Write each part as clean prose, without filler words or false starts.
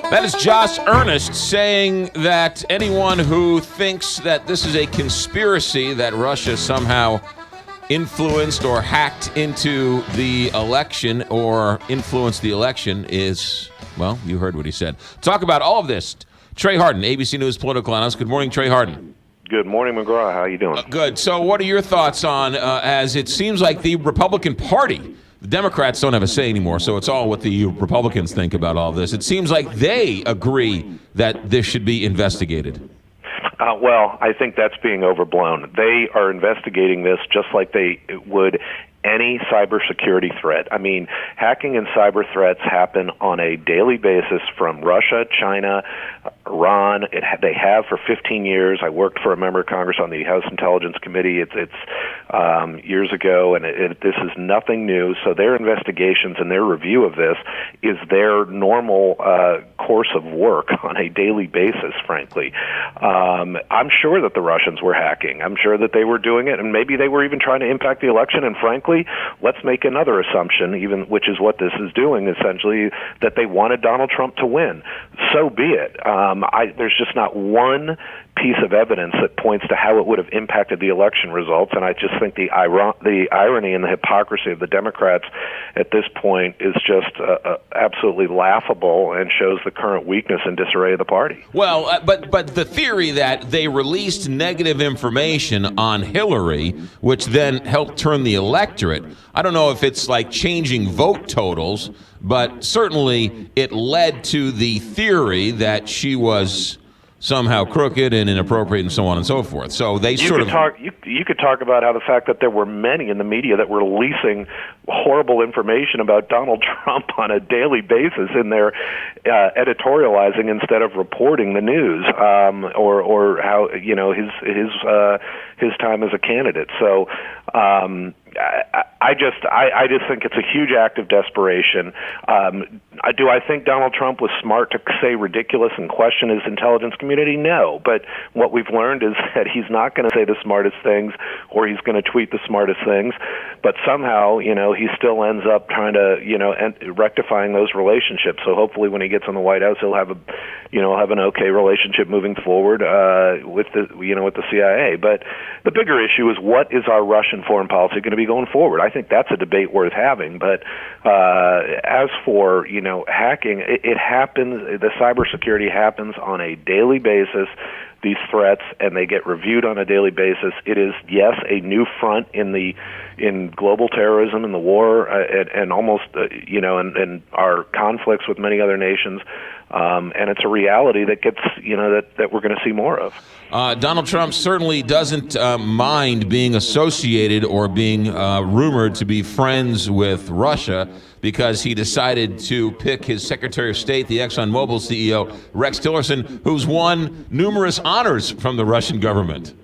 That is Josh Earnest saying that anyone who thinks that this is a conspiracy, that Russia somehow influenced or hacked into the election or influenced the election is, well, you heard what he said. Talk about all of this. Trey Hardin, ABC News political analyst. Good morning, Trey Hardin. Good morning, McGraw. How you doing? Good. So what are your thoughts on, as it seems like the Republican Party, the Democrats don't have a say anymore, so it's all what the Republicans think about all this. It seems like they agree that this should be investigated. Well, I think that's being overblown. They are investigating this just like they would any cybersecurity threat. I mean, hacking and cyber threats happen on a daily basis from Russia, China, Iran. They have for 15 years. I worked for a member of Congress on the House Intelligence Committee. It's years ago, and this is nothing new. So their investigations and their review of this is their normal course of work on a daily basis, frankly. I'm sure that the Russians were hacking. I'm sure that they were doing it, and maybe they were even trying to impact the election, and frankly, let's make another assumption, even which is what this is doing, essentially, that they wanted Donald Trump to win. So be it. There's just not one piece of evidence that points to how it would have impacted the election results, and I just think the irony and the hypocrisy of the Democrats at this point is just absolutely laughable and shows the current weakness and disarray of the party. Well, but the theory that they released negative information on Hillary, which then helped turn the electorate, I don't know if it's like changing vote totals, but certainly it led to the theory that she was somehow crooked and inappropriate and so on and so forth. So they you could talk about how the fact that there were many in the media that were releasing horrible information about Donald Trump on a daily basis in their editorializing instead of reporting the news, or how his time as a candidate. So I just think it's a huge act of desperation. Do I think Donald Trump was smart to say ridiculous and question his intelligence community? No. But what we've learned is that he's not going to say the smartest things, or he's going to tweet the smartest things. But somehow, he still ends up trying to, rectifying those relationships. So hopefully, when he gets in the White House, he'll have an okay relationship moving forward with the CIA. But the bigger issue is, what is our Russian foreign policy going to be going forward? I think that's a debate worth having. But as for hacking, it happens. The cybersecurity happens on a daily basis. These threats, and they get reviewed on a daily basis. It is, yes, a new front in global terrorism and the war, and almost and our conflicts with many other nations. And it's a reality that gets that we're going to see more of. Donald Trump certainly doesn't mind being associated or being rumored to be friends with Russia, because he decided to pick his Secretary of State, the ExxonMobil CEO, Rex Tillerson, who's won numerous honors from the Russian government.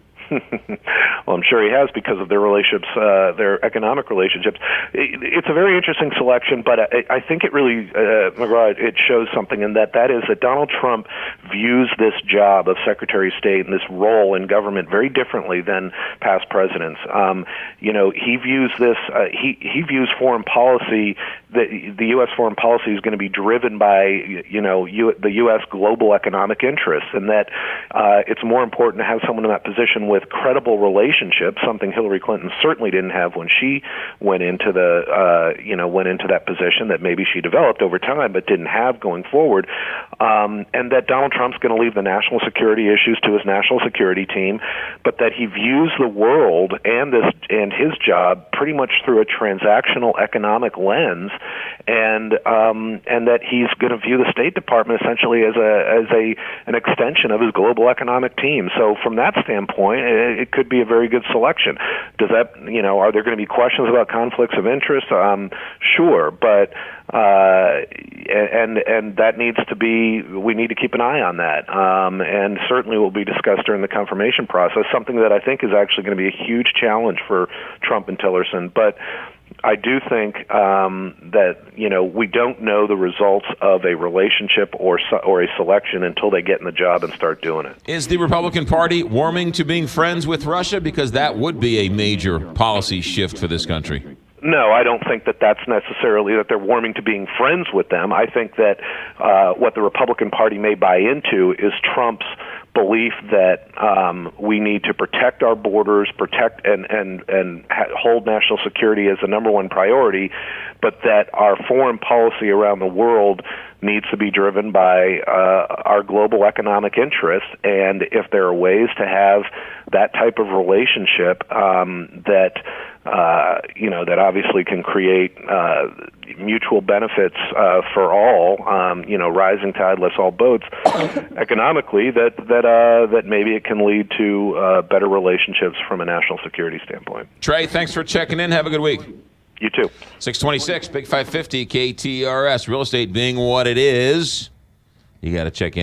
Well, I'm sure he has, because of their relationships, their economic relationships. It's a very interesting selection, but I think it really, McGraw, it shows something, and that is that Donald Trump views this job of Secretary of State and this role in government very differently than past presidents. He views this. He views foreign policy. The U.S. foreign policy is going to be driven by the U.S. global economic interests, and that it's more important to have someone in that position with credible relationships, something Hillary Clinton certainly didn't have when she went into that position, that maybe she developed over time but didn't have going forward, and that Donald Trump's going to leave the national security issues to his national security team, but that he views the world and his job pretty much through a transactional economic lens, and that he's going to view the State Department essentially as an extension of his global economic team. So from that standpoint, it could be a very good selection. Does that, are there going to be questions about conflicts of interest? Sure, but and that needs to be, we need to keep an eye on that, and certainly will be discussed during the confirmation process, something that I think is actually going to be a huge challenge for Trump and Tillerson. But I do think that we don't know the results of a relationship or a selection until they get in the job and start doing it. Is the Republican Party warming to being friends with Russia? Because that would be a major policy shift for this country. No, I don't think that that's necessarily that they're warming to being friends with them. I think that what the Republican Party may buy into is Trump's belief that we need to protect our borders, protect and hold national security as the number one priority, but that our foreign policy around the world needs to be driven by our global economic interests. And if there are ways to have that type of relationship that obviously can create mutual benefits for all, rising tide lifts all boats economically, that maybe it can lead to better relationships from a national security standpoint. Trey, thanks for checking in. Have a good week. You too. 626, Big 550, KTRS. Real estate being what it is, you got to check in.